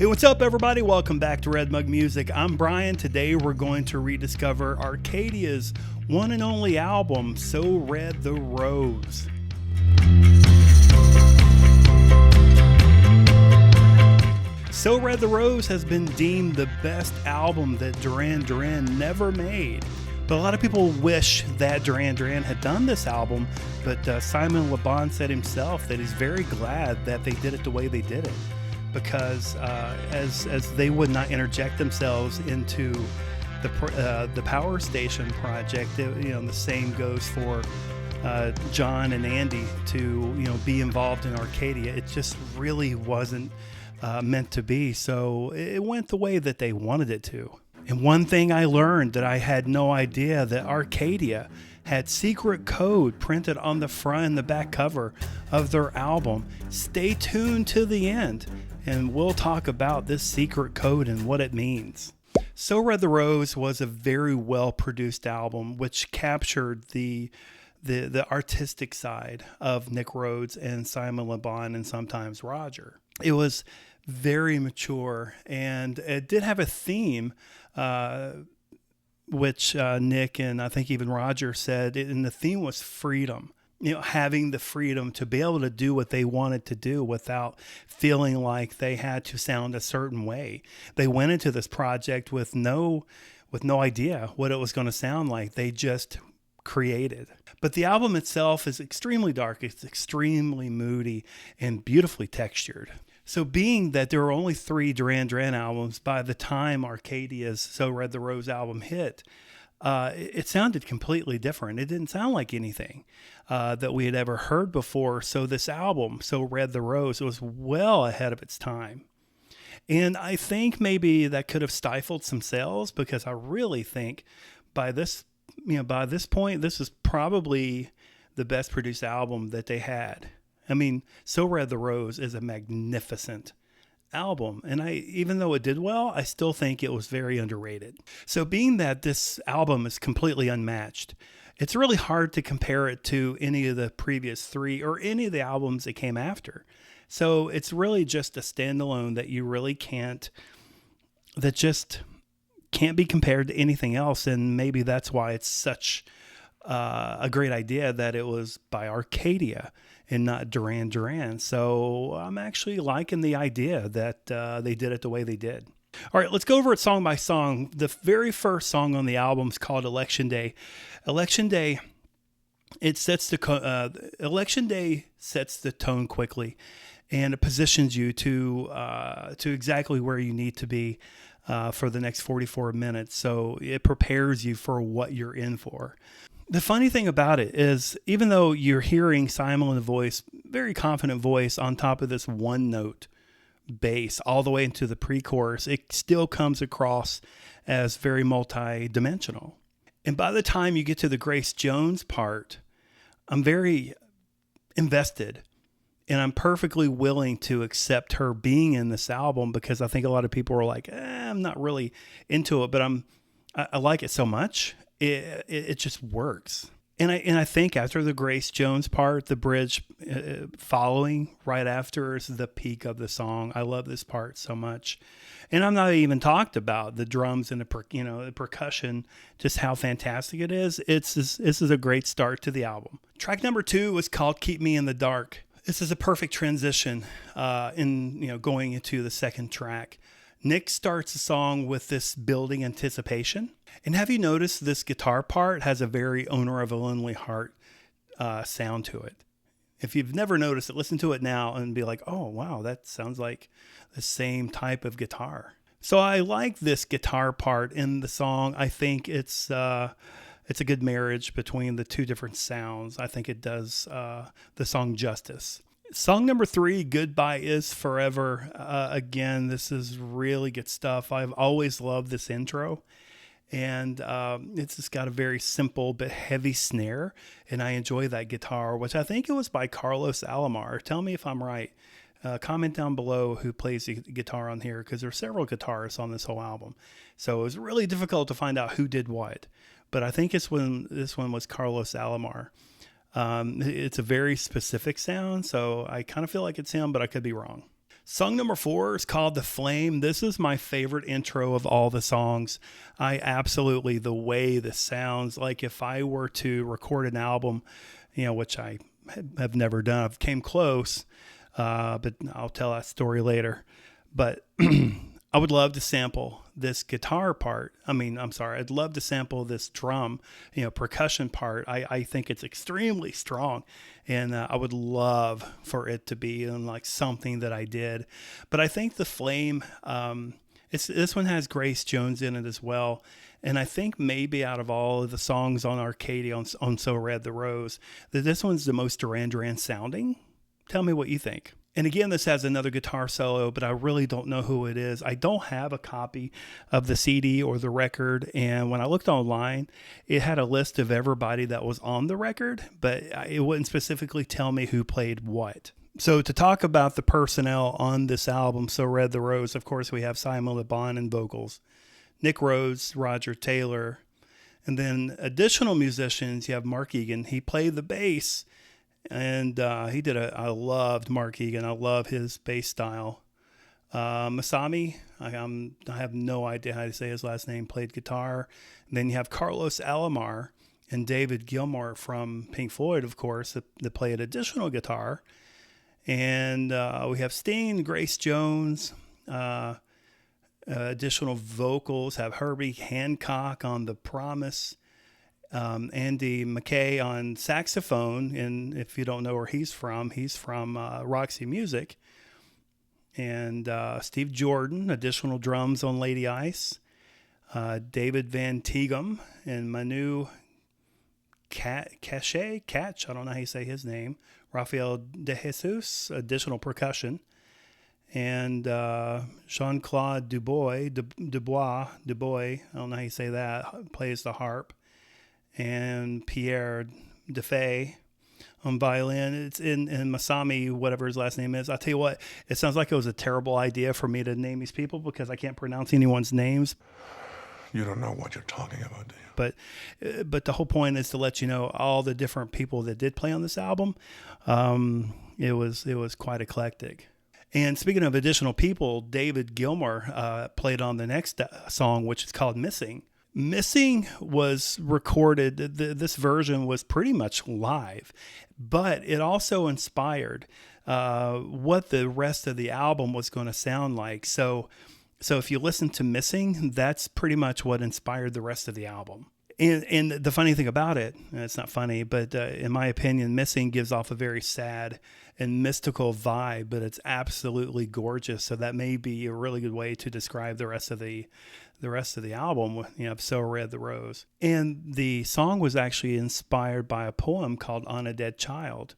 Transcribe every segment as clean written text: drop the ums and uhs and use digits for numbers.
Hey, what's up, everybody? Welcome back to Red Mug Music. I'm Brian. Today we're going to rediscover Arcadia's one and only album, So Red the Rose. So Red the Rose has been deemed the best album that Duran Duran never made. But a lot of people wish that Duran Duran had done this album, but Simon Le Bon said himself that he's very glad that they did it the way they did it. Because as they would not interject themselves into the Power Station project, the same goes for John and Andy to be involved in Arcadia. It just really wasn't meant to be. So it went the way that they wanted it to. And one thing I learned that I had no idea, that Arcadia had secret code printed on the front and the back cover of their album. Stay tuned to the end, and we'll talk about this secret code and what it means. So Red the Rose was a very well-produced album, which captured the artistic side of Nick Rhodes and Simon Le Bon and sometimes Roger. It was very mature, and it did have a theme, which Nick and I think even Roger said, and the theme was freedom. Having the freedom to be able to do what they wanted to do without feeling like they had to sound a certain way. They went into this project with no idea what it was going to sound like. They just created. But the album itself is extremely dark. It's extremely moody and beautifully textured. So being that there were only 3 Duran Duran albums by the time Arcadia's So Red the Rose album hit, it sounded completely different. It didn't sound like anything that we had ever heard before. So this album, So Red the Rose, was well ahead of its time. And I think maybe that could have stifled some sales, because I really think by this point, this is probably the best produced album that they had. I mean, So Red the Rose is a magnificent album, and even though it did well, I still think it was very underrated. So being that this album is completely unmatched, it's really hard to compare it to any of the previous 3 or any of the albums that came after. So it's really just a standalone that just can't be compared to anything else. And maybe that's why it's such a great idea that it was by Arcadia and not Duran Duran. So I'm actually liking the idea that they did it the way they did. All right, let's go over it song by song. The very first song on the album is called Election Day. Election Day sets the tone quickly, and it positions you to exactly where you need to be for the next 44 minutes. So it prepares you for what you're in for. The funny thing about it is, even though you're hearing Simon's voice, very confident voice, on top of this one note bass all the way into the pre-chorus, it still comes across as very multi-dimensional. And by the time you get to the Grace Jones part, I'm very invested, and I'm perfectly willing to accept her being in this album, because I think a lot of people are like, I'm not really into it, but I like it so much. It just works. And I think after the Grace Jones part, the bridge following right after is the peak of the song. I love this part so much. And I'm not even talked about the drums and the percussion, just how fantastic it is. This is a great start to the album. Track number 2 was called Keep Me in the Dark. This is a perfect transition going into the second track. Nick starts the song with this building anticipation. And have you noticed this guitar part has a very Owner of a Lonely Heart sound to it? If you've never noticed it, listen to it now and be like, oh, wow, that sounds like the same type of guitar. So I like this guitar part in the song. I think it's a good marriage between the 2 different sounds. I think it does the song justice. Song number 3, Goodbye Is Forever. Again, this is really good stuff. I've always loved this intro. And it's just got a very simple but heavy snare. And I enjoy that guitar, which I think it was by Carlos Alomar. Tell me if I'm right. Comment down below who plays the guitar on here, because there are several guitarists on this whole album. So it was really difficult to find out who did what. But I think this one was Carlos Alomar. It's a very specific sound, so I kind of feel like it's him, but I could be wrong. Song number 4 is called The Flame. This is my favorite intro of all the songs. The way this sounds, like if I were to record an album, which I have never done. I've came close, but I'll tell that story later. But I would love to sample this guitar part. I'd love to sample this drum, percussion part. I think it's extremely strong, and I would love for it to be in like something that I did. But I think The Flame, this one has Grace Jones in it as well. And I think maybe out of all of the songs on Arcadia on So Red the Rose, that this one's the most Duran Duran sounding. Tell me what you think. And again, this has another guitar solo, but I really don't know who it is. I don't have a copy of the CD or the record. And when I looked online, it had a list of everybody that was on the record, but it wouldn't specifically tell me who played what. So to talk about the personnel on this album, So Red the Rose, of course, we have Simon Le Bon in vocals, Nick Rhodes, Roger Taylor, and then additional musicians. You have Mark Egan. He played the bass. And I loved Mark Egan. I love his bass style. Masami, I have no idea how to say his last name, played guitar. And then you have Carlos Alomar and David Gilmour from Pink Floyd, of course, that played additional guitar. And we have Sting, Grace Jones, additional vocals, have Herbie Hancock on The Promise. Andy McKay on saxophone, and if you don't know where he's from Roxy Music. And Steve Jordan, additional drums on Lady Ice. David Van Tighem and Manu Katch, I don't know how you say his name. Rafael De Jesus, additional percussion. And Jean-Claude Dubois, I don't know how you say that, plays the harp. And Pierre Defay on violin. It's in Masami, whatever his last name is. I'll tell you what, it sounds like it was a terrible idea for me to name these people because I can't pronounce anyone's names. You don't know what you're talking about, do you? But the whole point is to let you know all the different people that did play on this album. It was quite eclectic. And speaking of additional people, David Gilmour played on the next song, which is called Missing. Missing was recorded, this version was pretty much live, but it also inspired what the rest of the album was going to sound like. So if you listen to Missing, that's pretty much what inspired the rest of the album. And the funny thing about it, it's not funny, but in my opinion, Missing gives off a very sad and mystical vibe, but it's absolutely gorgeous. So that may be a really good way to describe the rest of the album. So Red the Rose. And the song was actually inspired by a poem called On a Dead Child.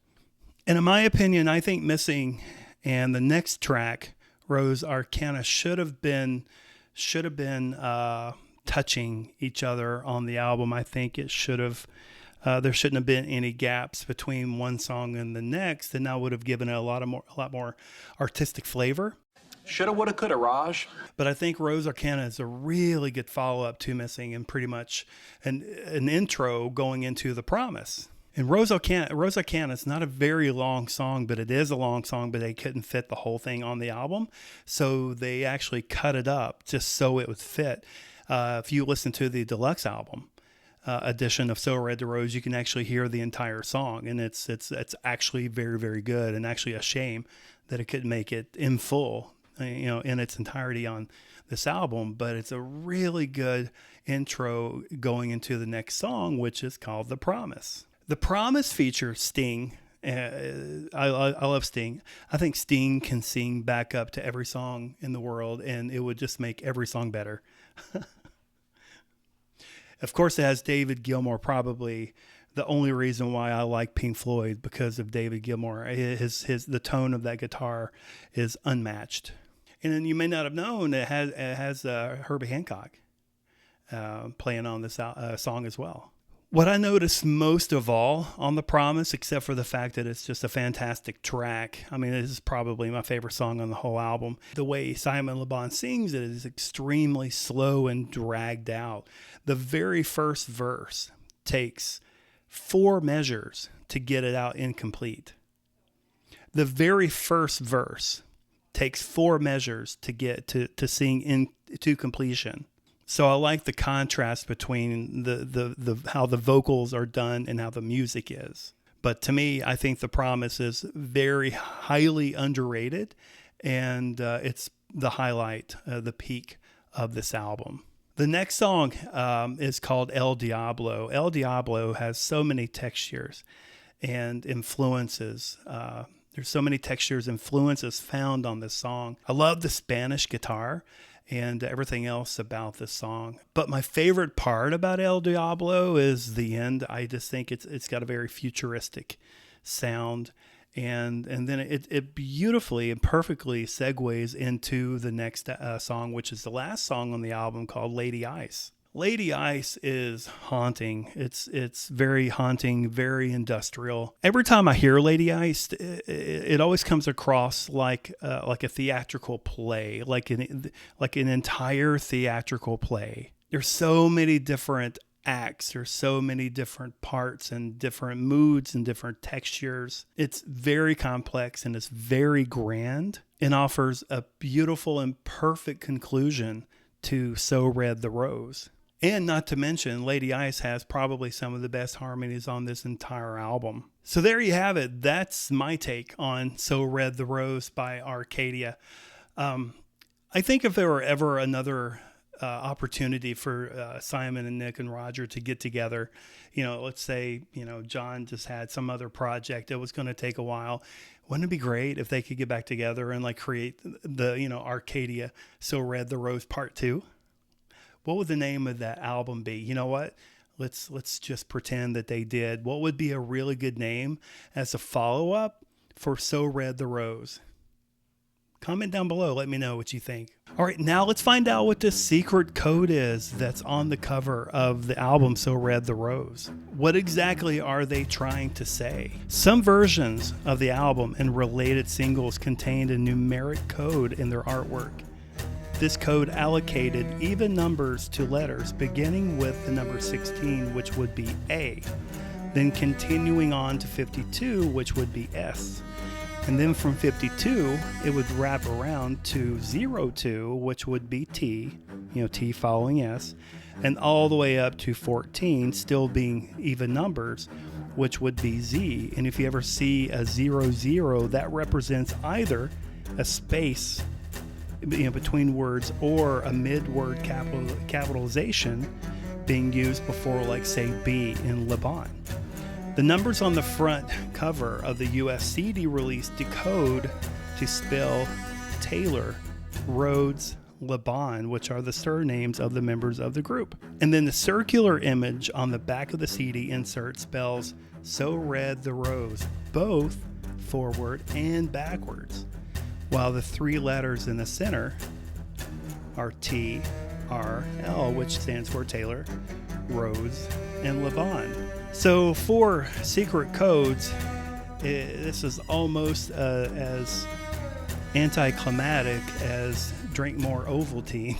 And in my opinion, I think Missing and the next track, Rose Arcana, should have been touching each other on the album. I think it should have. There shouldn't have been any gaps between one song and the next, and that would have given it a lot more artistic flavor. Shoulda, woulda, coulda, Raj. But I think Rose Arcana is a really good follow-up to Missing and pretty much an intro going into The Promise. And Rose Arcana is not a very long song, but it is a long song, but they couldn't fit the whole thing on the album. So they actually cut it up just so it would fit. If you listen to the deluxe album edition of So Red the Rose, you can actually hear the entire song. And it's actually very, very good, and actually a shame that it couldn't make it in full, in its entirety on this album. But it's a really good intro going into the next song, which is called The Promise. The Promise features Sting. I love Sting. I think Sting can sing back up to every song in the world, and it would just make every song better. Of course, it has David Gilmour, probably the only reason why I like Pink Floyd, because of David Gilmour. The tone of that guitar is unmatched. And then you may not have known it has Herbie Hancock playing on this song as well. What I noticed most of all on The Promise, except for the fact that it's just a fantastic track. I mean, this is probably my favorite song on the whole album. The way Simon Le Bon sings it is extremely slow and dragged out. The very first verse takes 4 measures to get it out incomplete. The very first verse takes 4 measures to get to sing into completion. So I like the contrast between the how the vocals are done and how the music is. But to me, I think The Promise is very highly underrated, and it's the highlight, the peak of this album. The next song is called El Diablo. El Diablo has so many textures and influences. There's so many textures, influences found on this song. I love the Spanish guitar and everything else about this song. But my favorite part about El Diablo is the end. I just think it's got a very futuristic sound. And then it beautifully and perfectly segues into the next song, which is the last song on the album, called Lady Ice. Lady Ice is haunting. It's very haunting, very industrial. Every time I hear Lady Ice, it always comes across like a theatrical play, like an entire theatrical play. There's so many different acts. There's so many different parts and different moods and different textures. It's very complex and it's very grand and offers a beautiful and perfect conclusion to So Red the Rose. And not to mention, Lady Ice has probably some of the best harmonies on this entire album. So there you have it. That's my take on So Red the Rose by Arcadia. I think if there were ever another opportunity for Simon and Nick and Roger to get together, let's say, John just had some other project that was going to take a while. Wouldn't it be great if they could get back together and like create the, Arcadia So Red the Rose Part 2? What would the name of that album be? You know what? Let's just pretend that they did. What would be a really good name as a follow-up for So Red the Rose? Comment down below. Let me know what you think. All right, now let's find out what the secret code is that's on the cover of the album So Red the Rose. What exactly are they trying to say? Some versions of the album and related singles contained a numeric code in their artwork. This code allocated even numbers to letters, beginning with the number 16, which would be A, then continuing on to 52, which would be S. And then from 52, it would wrap around to 02, which would be T, T following S, and all the way up to 14, still being even numbers, which would be Z. And if you ever see a 00, that represents either a space between words or a mid-word capitalization being used before, like, say, B in Lebanon. The numbers on the front cover of the US CD release decode to spell Taylor, Rhodes, Lebanon, which are the surnames of the members of the group. And then the circular image on the back of the CD insert spells So Red the Rose, both forward and backwards, while the 3 letters in the center are TRL, which stands for Taylor, Rhodes, and Lebanon. So for secret codes, this is almost as anticlimactic as drink more Ovaltine.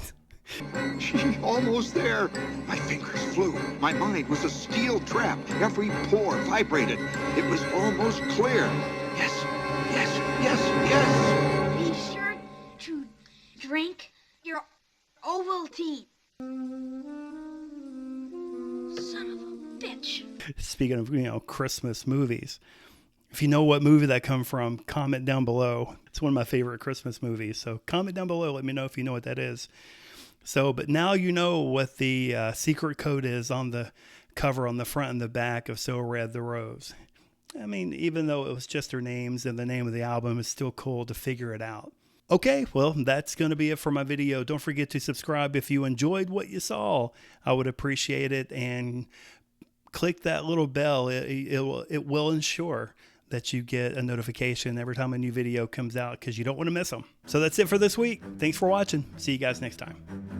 Almost there. My fingers flew. My mind was a steel trap. Every pore vibrated. It was almost clear. Yes, yes, yes, yes. Be sure to drink your Ovaltine. Son of a bitch. Speaking of, Christmas movies, if you know what movie that come from, comment down below. It's one of my favorite Christmas movies. So comment down below. Let me know if you know what that is. But now you know what the secret code is on the cover on the front and the back of So Red the Rose. I mean, even though it was just their names and the name of the album, it's still cool to figure it out. Okay, well, that's going to be it for my video. Don't forget to subscribe if you enjoyed what you saw. I would appreciate it. And click that little bell. It will ensure that you get a notification every time a new video comes out, because you don't want to miss them. So that's it for this week. Thanks for watching. See you guys next time.